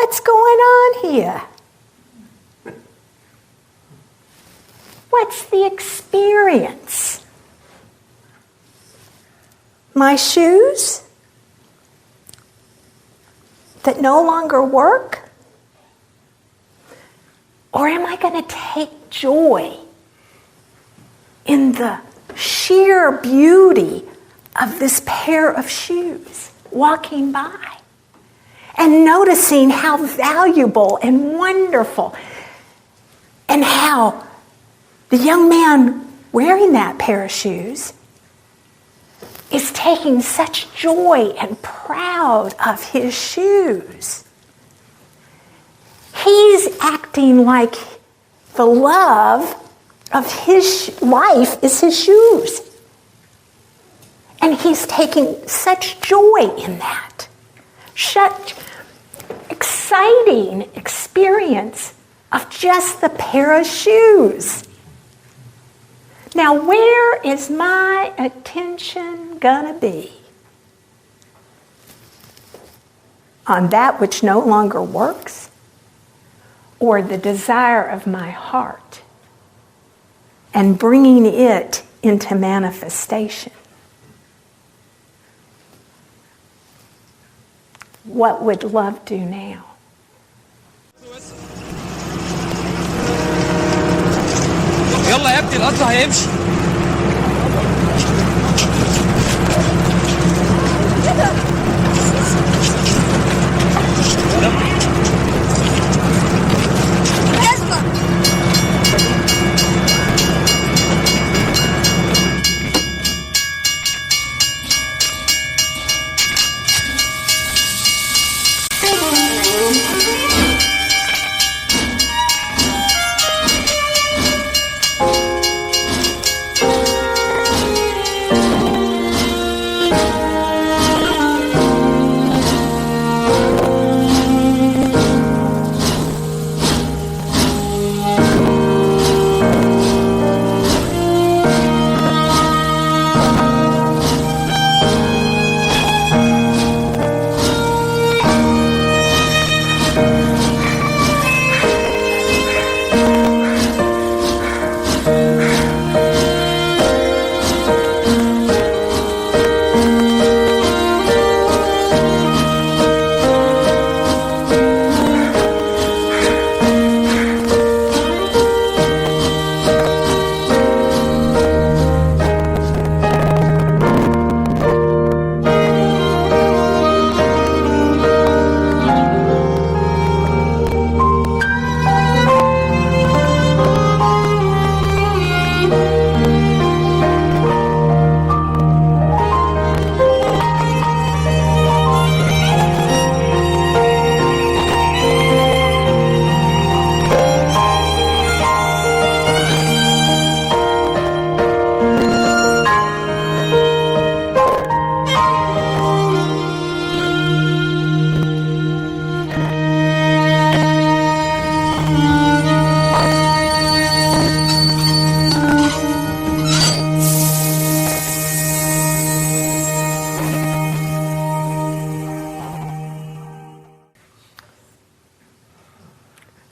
What's going on here? What's the experience? My shoes that no longer work? Or am I going to take joy in the sheer beauty of this pair of shoes walking by and noticing how valuable and wonderful, and how the young man wearing that pair of shoes is taking such joy and proud of his shoes. He's acting like the love of his life is his shoes. And he's taking such joy in that. Such exciting experience of just the pair of shoes. Now, where is my attention gonna be? On that which no longer works? Or the desire of my heart and bringing it into manifestation? What would love do now? يلا يا ابني القطر هيمشي.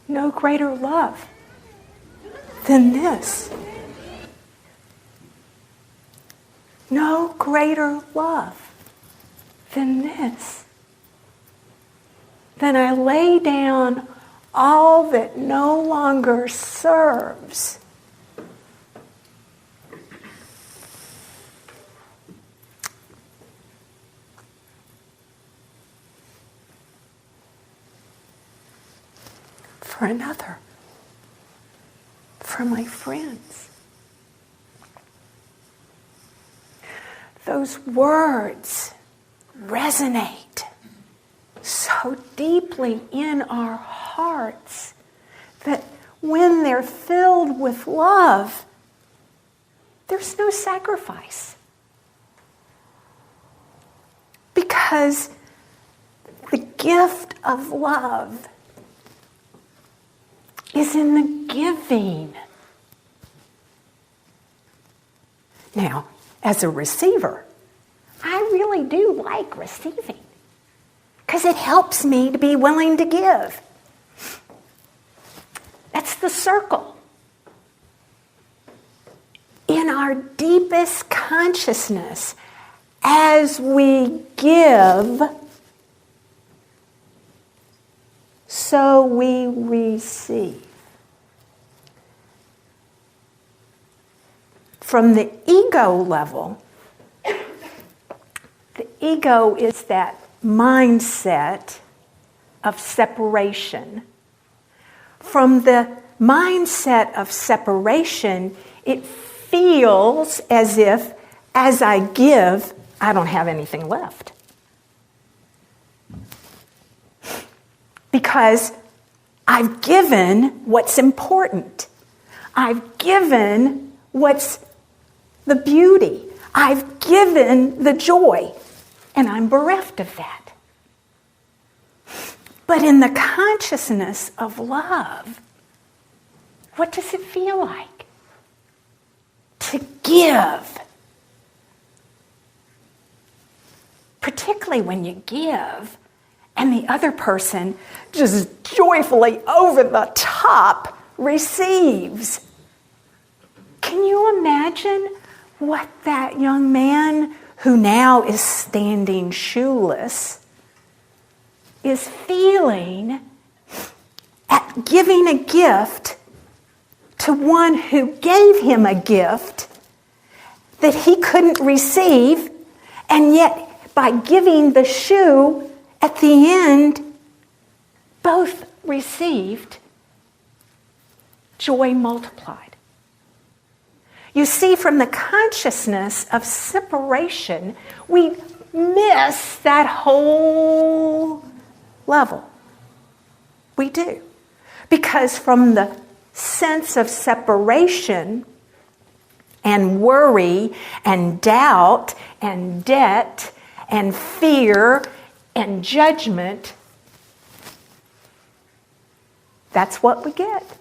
No greater love than this. No greater love than this. Then I lay down all that no longer serves. For another, for my friends. Those words resonate so deeply in our hearts that when they're filled with love, there's no sacrifice. Because the gift of love is in the giving. Now, as a receiver, I really do like receiving. because it helps me to be willing to give. That's the circle. In our deepest consciousness, as we give, so we receive. From the ego level, the ego is that mindset of separation. From the mindset of separation, it feels as if, as I give, I don't have anything left. Because I've given what's important. I've given what's the beauty. I've given the joy. And I'm bereft of that. But in the consciousness of love, what does it feel like? To give. Particularly when you give and the other person just joyfully over the top receives. Can you imagine what that young man who now is standing shoeless is feeling at giving a gift to one who gave him a gift that he couldn't receive, and yet by giving the shoe at the end, both received joy multiplied. You see, from the consciousness of separation, we miss that whole level. We do. Because from the sense of separation and worry and doubt and debt and fear and judgment, that's what we get.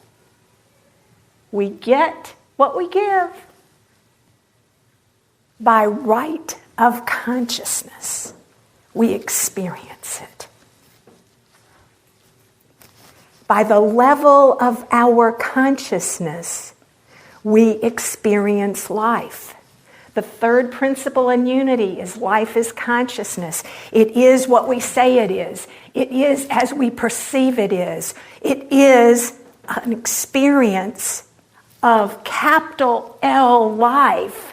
We get what we give. By right of consciousness, we experience it. By the level of our consciousness, we experience life. The third principle in unity is life is consciousness. It is what we say it is. It is as we perceive it is. It is an experience of capital L life.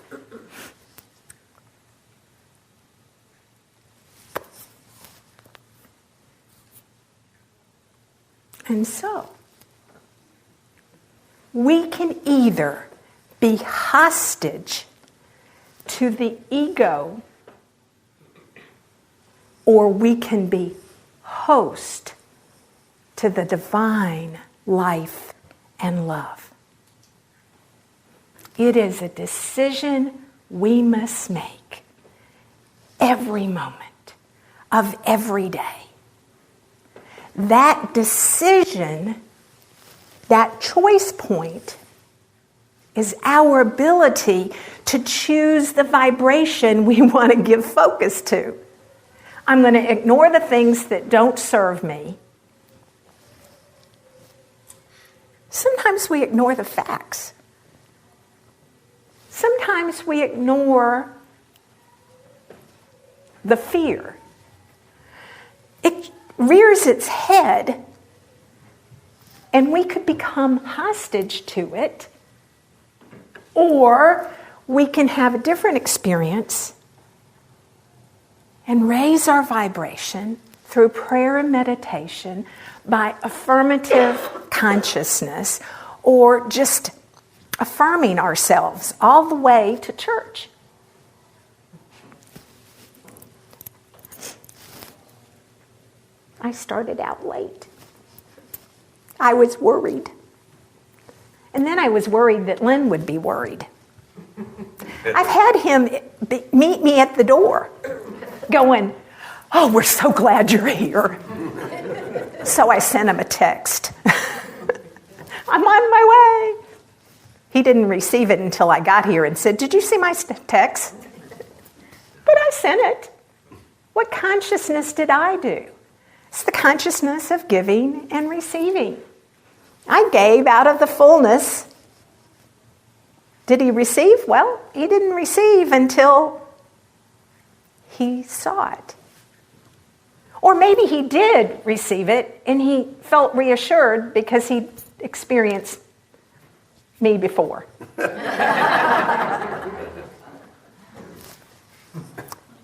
And so, we can either be hostage to the ego, or we can be host to the divine life and love. It is a decision we must make every moment of every day. That decision, that choice point, is our ability to choose the vibration we want to give focus to. I'm going to ignore the things that don't serve me. Sometimes we ignore the facts. Sometimes we ignore the fear. It rears its head, and we could become hostage to it, or we can have a different experience and raise our vibration through prayer and meditation by affirmative consciousness, or just affirming ourselves all the way to church. I started out late. I was worried. And then I was worried that Lynn would be worried. I've had him meet me at the door going, "Oh, we're so glad you're here." So I sent him a text. "I'm on my way." He didn't receive it until I got here and said, "Did you see my text?" But I sent it. What consciousness did I do? It's the consciousness of giving and receiving. I gave out of the fullness. Did he receive? Well, he didn't receive until he saw it. Or maybe he did receive it and he felt reassured because he experienced me before.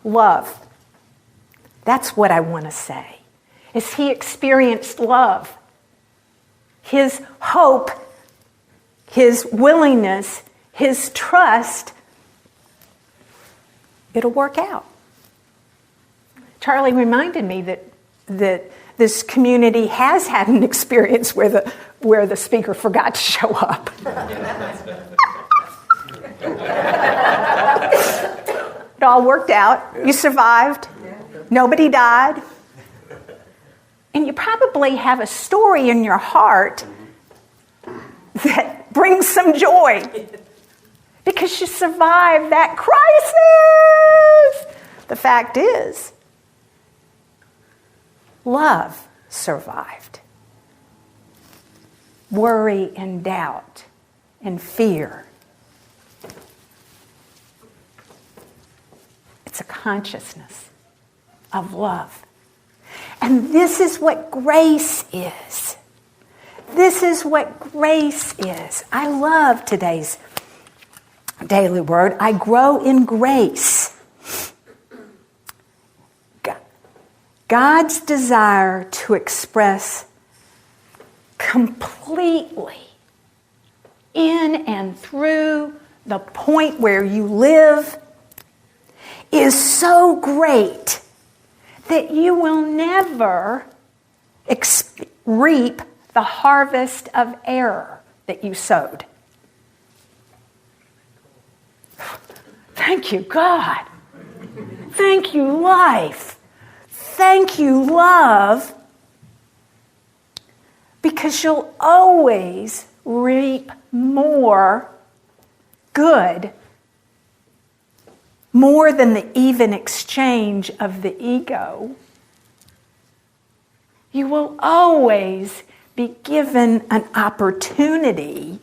Love. That's what I want to say. Is he experienced love. His hope, his willingness, his trust, it'll work out. Charlie reminded me that this community has had an experience where the speaker forgot to show up. It all worked out. You survived. Nobody died. And you probably have a story in your heart that brings some joy because you survived that crisis. The fact is, love survived. Worry and doubt and fear. It's a consciousness of love. And this is what grace is. This is what grace is. I love today's daily word. I grow in grace. God's desire to express completely in and through the point where you live is so great that you will never reap the harvest of error that you sowed. Thank you, God. Thank you, life. Thank you, love. Because you'll always reap more good, more than the even exchange of the ego. You will always be given an opportunity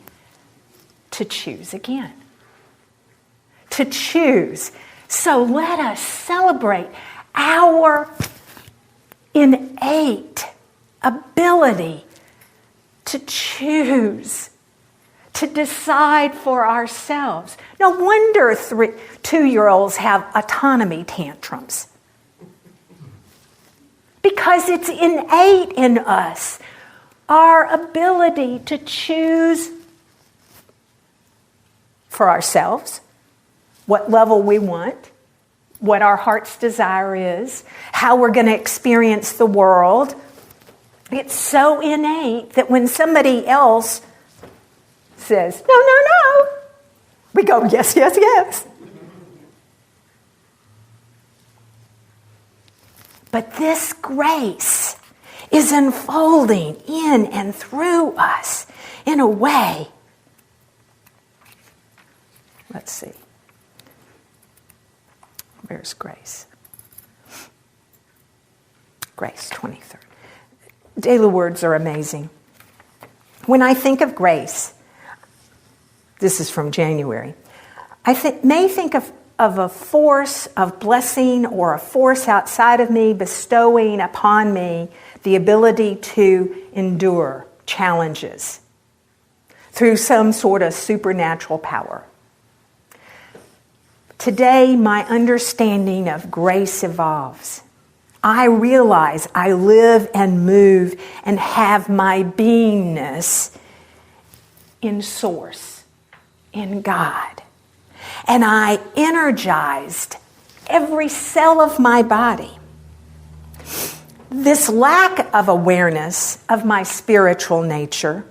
to choose again. To choose. So let us celebrate our innate ability to choose, to decide for ourselves. No wonder 2-year-olds have autonomy tantrums. Because it's innate in us, our ability to choose for ourselves what level we want, what our heart's desire is, how we're going to experience the world. It's so innate that when somebody else says, no, no, no, we go, yes, yes, yes. But this grace is unfolding in and through us in a way. Let's see. Where's grace? Grace, 23rd. Daily words are amazing. When I think of grace, this is from January, I may think of a force of blessing or a force outside of me bestowing upon me the ability to endure challenges through some sort of supernatural power. Today, my understanding of grace evolves. I realize I live and move and have my beingness in Source, in God. And I energized every cell of my body. This lack of awareness of my spiritual nature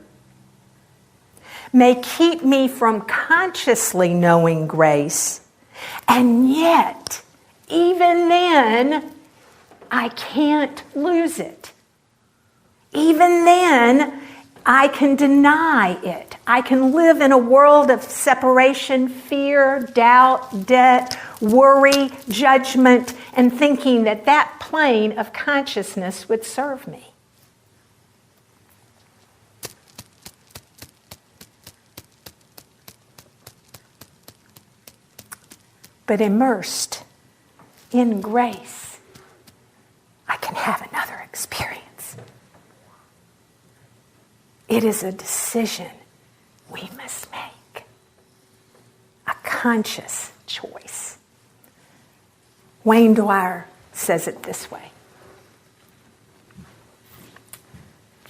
may keep me from consciously knowing grace, and yet, even then, I can't lose it. Even then, I can deny it. I can live in a world of separation, fear, doubt, debt, worry, judgment, and thinking that that plane of consciousness would serve me. But immersed in grace, I can have another experience. It is a decision we must make, a conscious choice. Wayne Dwyer says it this way: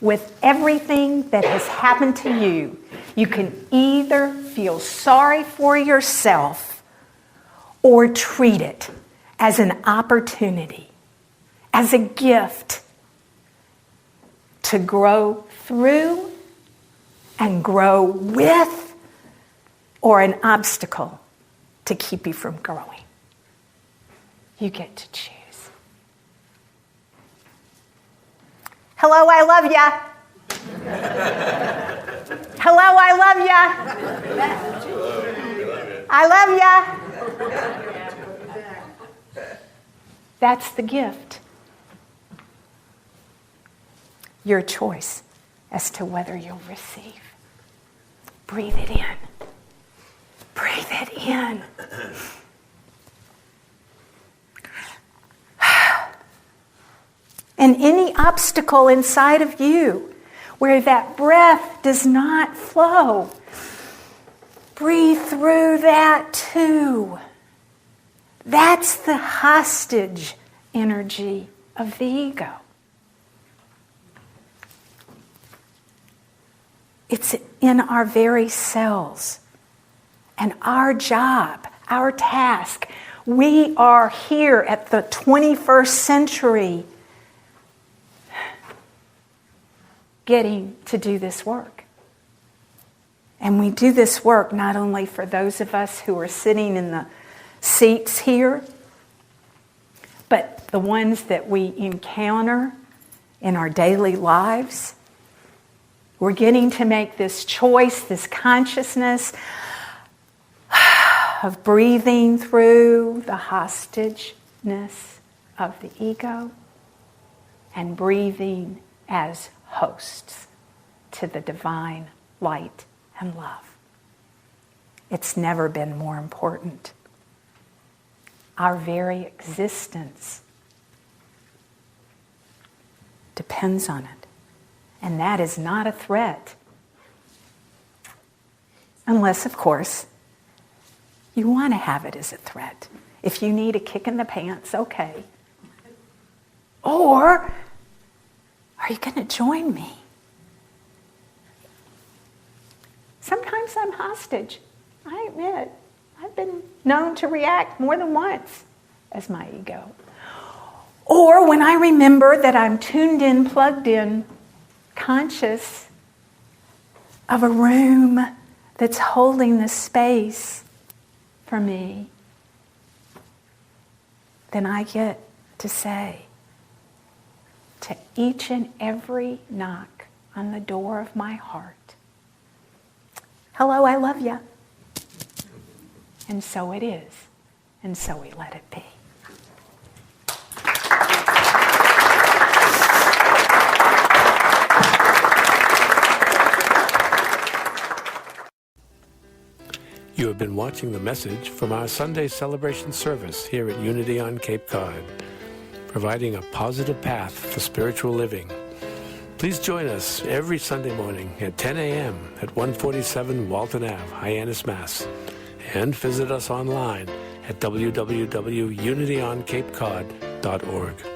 with everything that has happened to you, you can either feel sorry for yourself or treat it as an opportunity, as a gift to grow through and grow with, or an obstacle to keep you from growing. You get to choose. Hello, I love ya. Hello, I love ya. I love ya. That's the gift. Your choice as to whether you'll receive. Breathe it in. Breathe it in. And any obstacle inside of you where that breath does not flow, breathe through that too. That's the hostage energy of the ego. It's in our very cells. And our job, our task, we are here at the 21st century getting to do this work. And we do this work not only for those of us who are sitting in the seats here, but the ones that we encounter in our daily lives. We're getting to make this choice, this consciousness of breathing through the hostageness of the ego and breathing as hosts to the divine light and love. It's never been more important. Our very existence depends on it. And that is not a threat. Unless, of course, you want to have it as a threat. If you need a kick in the pants, okay. Or, are you going to join me? Sometimes I'm hostage. I admit, I've been known to react more than once as my ego. Or when I remember that I'm tuned in, plugged in, conscious of a room that's holding the space for me, then I get to say to each and every knock on the door of my heart, hello, I love ya. And so it is, and so we let it be. You have been watching the message from our Sunday celebration service here at Unity on Cape Cod, providing a positive path for spiritual living. Please join us every Sunday morning at 10 a.m. at 147 Walton Ave, Hyannis, Mass. And visit us online at www.unityoncapecod.org.